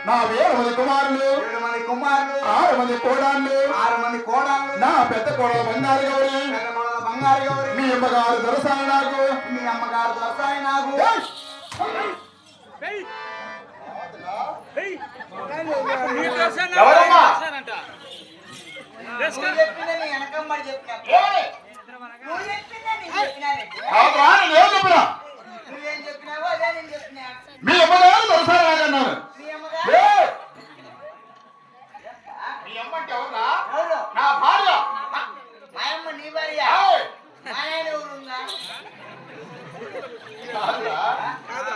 నా 7 మంది కుమారులు 6 మంది కోడాళ్ళు నా పెద్ద కోడలు బంగారు గౌరి మీ అమ్మగారు దొరసాని నాకు మీ అమ్మగారు దొరసాని నాకన్నారు. మీ అమ్మంటే ఎవరా? నా భార్య. నీ భార్య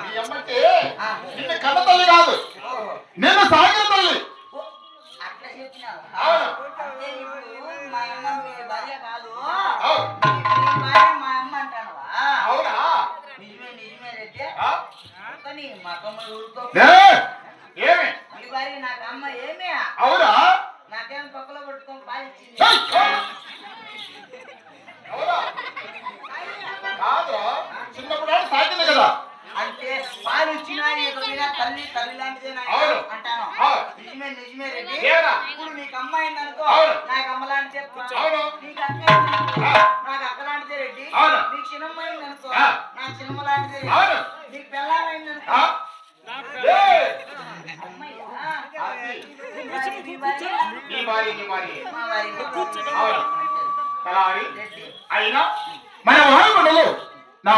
మీ అమ్మంటే నిన్ను కన్న తల్లి కాదు, నేను సాగిన తల్లి. అట్లా చెప్పినావు. మా అమ్మ మీ భార్య కాదు, మా అమ్మ అంటానవా? అవునా? నిజమే రెడ్డి. కానీ మా అమ్మ ఊరుకో. ఏమి మీ భార్య నాకు అమ్మ ఏమి? అవునా? నాకేం పక్కలో పట్టుకొని పాలిచ్చింది. చిన్నప్పుడు సాగింది కదా, అంటే పాలు ఇచ్చినా తల్లి తల్లి లాంటిదే అంటాను. నిజమే రెడ్డి. ఇప్పుడు నీకు అమ్మాయి అనుకో, నాకు అమ్మ లాంటిదే. నీకు అక్క నాకు అక్క లాంటిదే రెడ్డి. నీకు చిన్నమ్మ అయింది అనుకో, నాకు చిన్నమ్మ లాంటిదే. నీకు పెళ్ళామైంది అనుకో, అయినా మన వారు నా